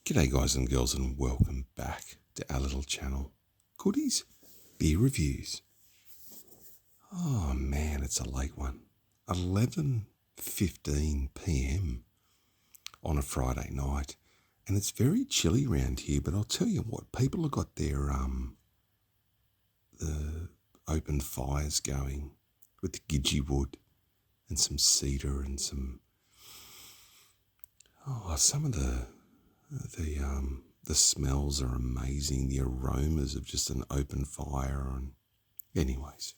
G'day guys and girls, and welcome back to our little channel, Goodies Beer Reviews. Oh man, it's a late one. 11:15 p.m. on a Friday night, and it's very chilly around here, but I'll tell you what, people have got their the open fires going with the gidgee wood and some cedar and some the smells are amazing. The aromas of just an open fire. And anyways,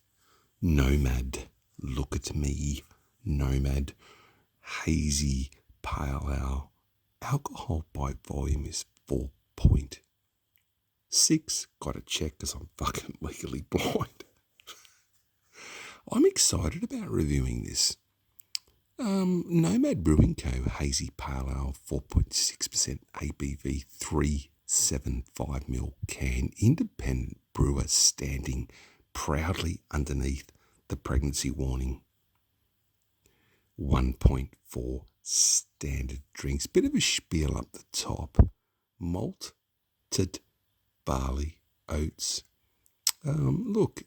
Nomad, look at me. Nomad, hazy, pale ale. Alcohol by volume is 4.6. Got to check because I'm fucking legally blind. I'm excited about reviewing this. Nomad Brewing Co. Hazy Pale Ale, 4.6% ABV, 375ml can. Independent brewer standing proudly underneath the pregnancy warning. 1.4 standard drinks. Bit of a spiel up the top. Malted barley, oats. Look,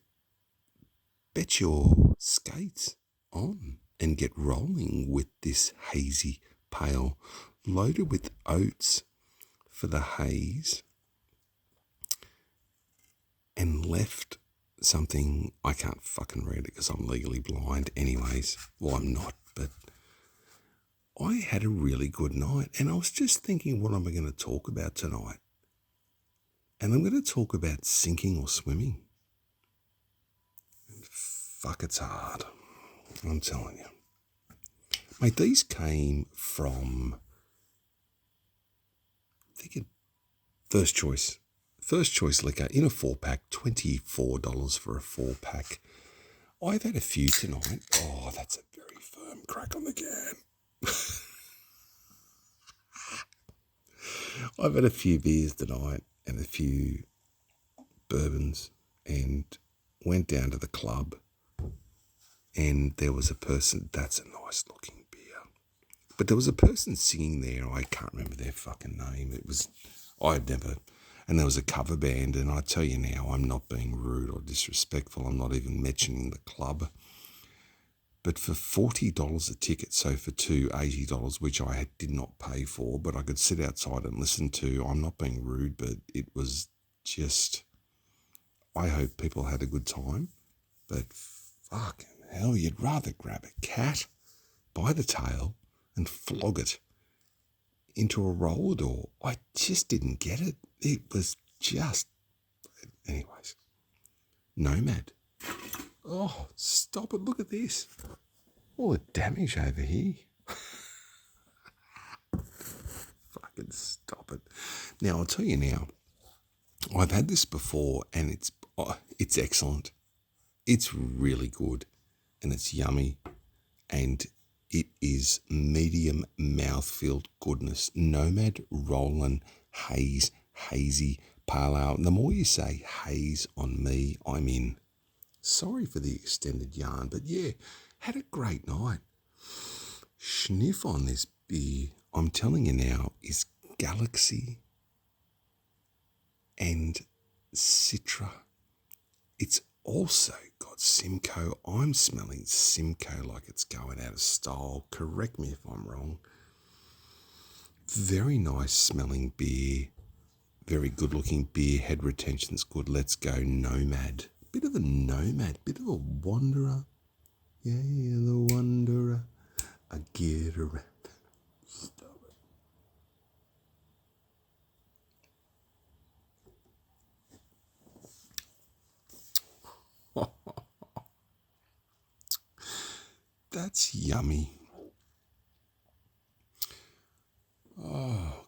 bet your skates on and get rolling with this hazy pale, loaded with oats for the haze, and left something, I can't fucking read it because I'm legally blind anyways. Well, I'm not, but I had a really good night, and I was just thinking, what am I going to talk about tonight? And I'm going to talk about sinking or swimming. Fuck, it's hard. I'm telling you. Mate, these came from, I think, First Choice liquor in a 4-pack, $24 for a 4-pack. I've had a few tonight. Oh, that's a very firm crack on the can. I've had a few beers tonight and a few bourbons, and went down to the club, and there was a person, that's a nice looking beer. But there was a person singing there, I can't remember their fucking name. And there was a cover band, and I tell you now, I'm not being rude or disrespectful. I'm not even mentioning the club. But for $40 a ticket, so for two, $80, which I did not pay for, but I could sit outside and listen to, I'm not being rude, but it was just, I hope people had a good time. But fucking hell, you'd rather grab a cat by the tail and flog it into a roller door. I just didn't get it. It was just, anyways. Nomad. Oh, stop it. Look at this. All the damage over here. Fucking stop it. Now, I'll tell you now, I've had this before, and it's excellent. It's really good, and it's yummy, and it is medium mouthfeel goodness. Nomad, Rollin, Haze, hazy, pale ale. And the more you say haze on me, I'm in. Sorry for the extended yarn, but yeah, had a great night. Sniff on this beer, I'm telling you now, is Galaxy and Citra. It's also got Simcoe. I'm smelling Simcoe like it's going out of style. Correct me if I'm wrong. Very nice smelling beer. Very good looking beer. Head retention's good. Let's go Nomad. Bit of a nomad. Bit of a wanderer. Yeah, the wanderer. I get around. Stop it. That's yummy. Oh,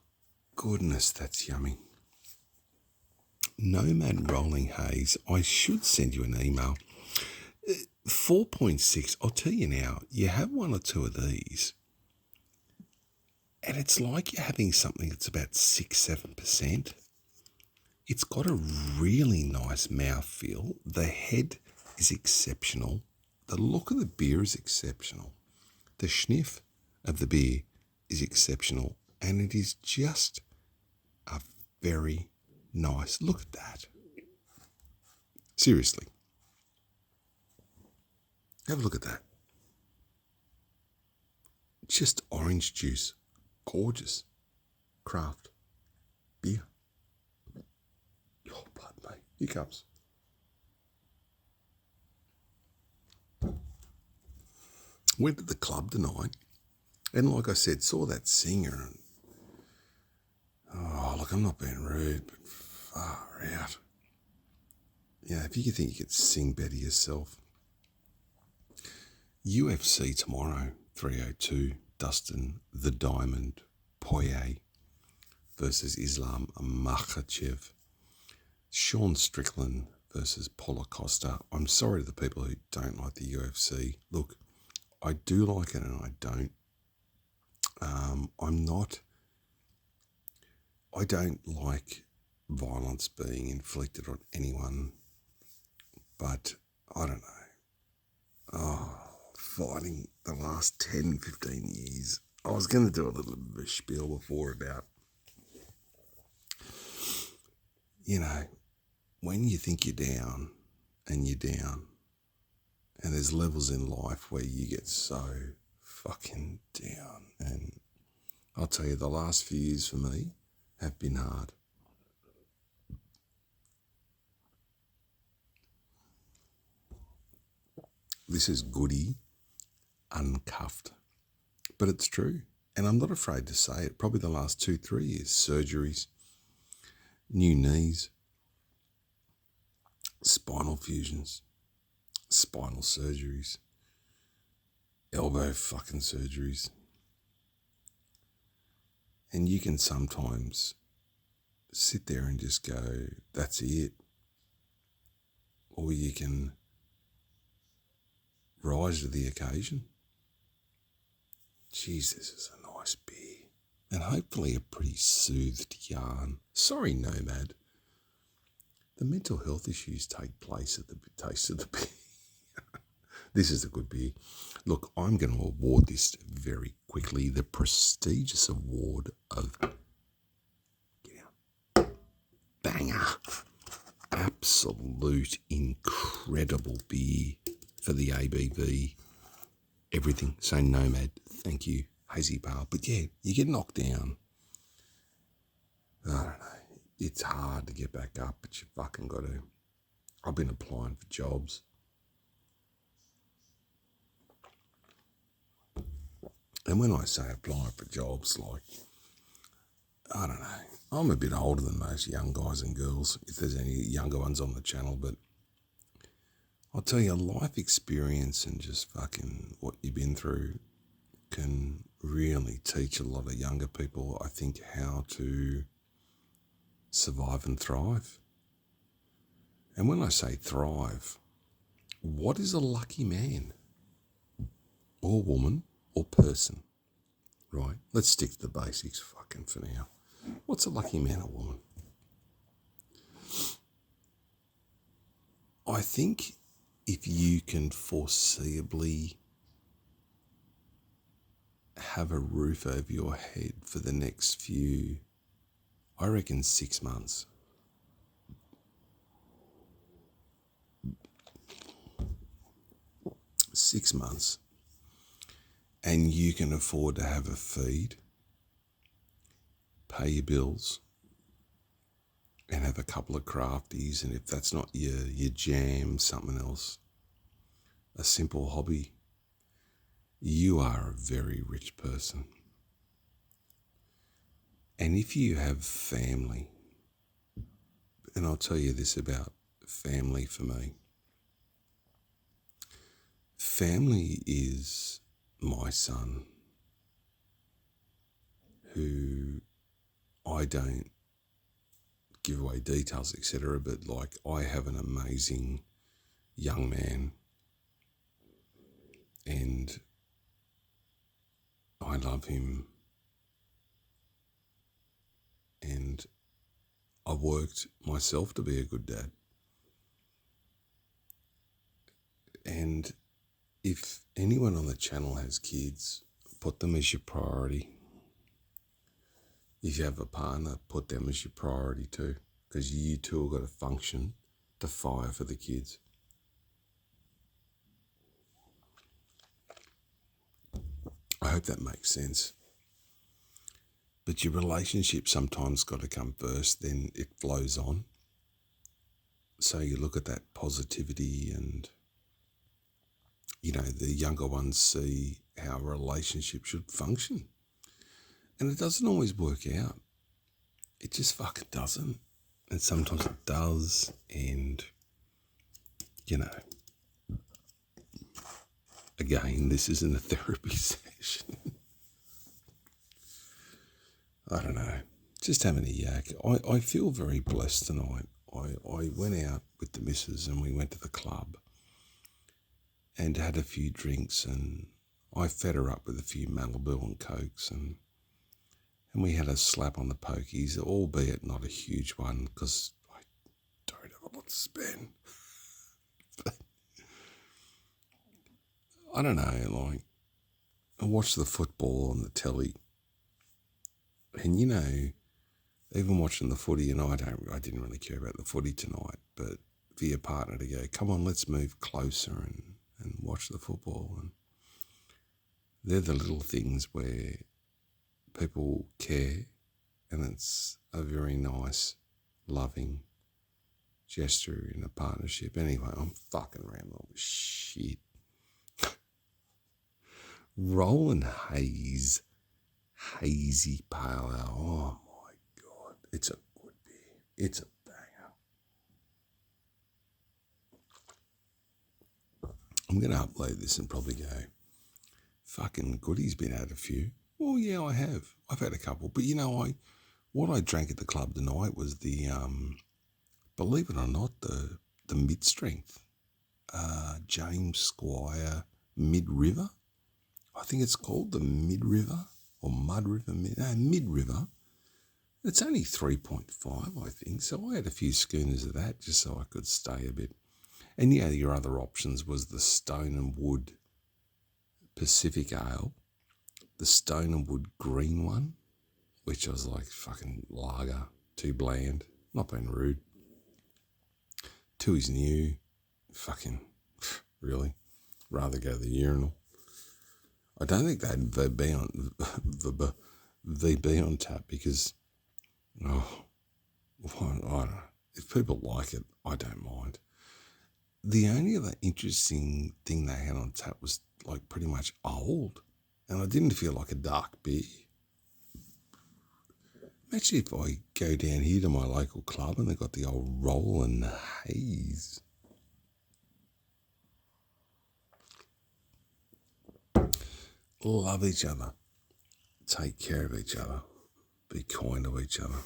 goodness, that's yummy. Nomad Rolling Haze. I should send you an email. 4.6. I'll tell you now, you have one or two of these, and it's like you're having something that's about 6-7%. It's got a really nice mouthfeel. The head is exceptional. The look of the beer is exceptional. The sniff of the beer is exceptional. And it is just are very nice. Look at that. Seriously. Have a look at that. Just orange juice. Gorgeous. Craft beer. Oh, pardon me. Hiccups. Went to the club tonight, and like I said, saw that singer. And, oh, look, I'm not being rude, but far out. Yeah, if you think you could sing better yourself. UFC tomorrow, 302, Dustin the Diamond Poirier versus Islam Makhachev. Sean Strickland versus Paulo Costa. I'm sorry to the people who don't like the UFC. Look, I do like it and I don't. I don't like violence being inflicted on anyone, but I don't know. Oh, fighting the last 10, 15 years. I was going to do a little bit of a spiel before about, you know, when you think you're down, and there's levels in life where you get so fucking down. And I'll tell you, the last few years for me have been hard. This is Goody uncuffed, but it's true. And I'm not afraid to say it. Probably the last 2-3 years, surgeries, new knees, spinal fusions, spinal surgeries, elbow fucking surgeries. And you can sometimes sit there and just go, that's it. Or you can rise to the occasion. Jesus, this is a nice beer. And hopefully a pretty soothed yarn. Sorry, Nomad. The mental health issues take place at the taste of the beer. This is a good beer. Look, I'm going to award this very quickly. The prestigious award of banger. Absolute incredible beer for the ABV. Everything. So Nomad, thank you, Hazy Pal. But yeah, you get knocked down. I don't know. It's hard to get back up, but you fucking got to. I've been applying for jobs. And when I say applying for jobs, like, I don't know, I'm a bit older than most young guys and girls, if there's any younger ones on the channel, but I'll tell you, life experience and just fucking what you've been through can really teach a lot of younger people, I think, how to survive and thrive. And when I say thrive, what is a lucky man or woman or person, right? Let's stick to the basics fucking for now. What's a lucky man or woman? I think if you can foreseeably have a roof over your head for the next few, I reckon 6 months. And you can afford to have a feed, pay your bills, and have a couple of crafties, and if that's not your jam, something else, a simple hobby, you are a very rich person. And if you have family, and I'll tell you this about family for me, family is my son, who I don't give away details, etc., but like, I have an amazing young man, and I love him, and I've worked myself to be a good dad. And if anyone on the channel has kids, put them as your priority. If you have a partner, put them as your priority too, because you two have got to function to fire for the kids. I hope that makes sense. But your relationship sometimes got to come first, then it flows on. So you look at that positivity and, the younger ones see how a relationship should function. And it doesn't always work out. It just fucking doesn't. And sometimes it does. And, again, this isn't a therapy session. I don't know. Just having a yak. I feel very blessed tonight. I went out with the missus and we went to the club and had a few drinks, and I fed her up with a few Malibu and Cokes, and we had a slap on the pokies, albeit not a huge one because I don't have a lot to spend. But I don't know, I watched the football on the telly, and even watching the footy, and I didn't really care about the footy tonight, but for your partner to go, come on, let's move closer and watch the football. And they're the little things where people care, and it's a very nice, loving gesture in a partnership. Anyway, I'm fucking rambling with shit. Rollin Haze, hazy pale ale. Oh my God, it's a good beer. It's a banger. I'm going to upload this and probably go, fucking Goody's been had a few. Well, yeah, I have. I've had a couple. But what I drank at the club tonight was the, believe it or not, the mid-strength James Squire Mid-River. I think it's called the Mid-River or Mud River, Mid-River. It's only 3.5, I think. So I had a few schooners of that just so I could stay a bit. And your other options was the Stone and Wood Pacific Ale, the Stone and Wood green one, which was like fucking lager, too bland, not being rude. Two is new, fucking, really, rather go to the urinal. I don't think they had VB on tap because, I don't know. If people like it, I don't mind. The only other interesting thing they had on tap was like pretty much old, and I didn't feel like a dark beer. Imagine if I go down here to my local club and they got the old Rollin Haze. Love each other. Take care of each other. Be kind to each other.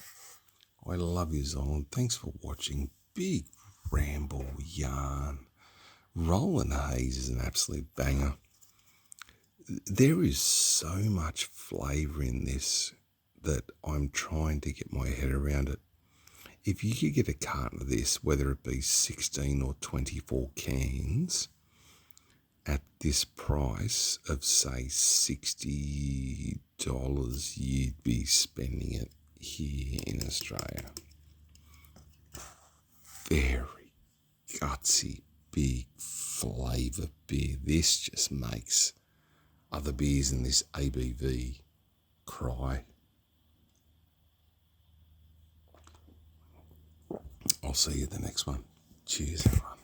I love you, Zolan. Thanks for watching. Big ramble yarn. Rollin Haze is an absolute banger. There is so much flavour in this that I'm trying to get my head around it. If you could get a carton of this, whether it be 16 or 24 cans, at this price of, say, $60, you'd be spending it here in Australia. Very gutsy, big flavour beer. This just makes other beers in this ABV cry. I'll see you at the next one. Cheers, everyone.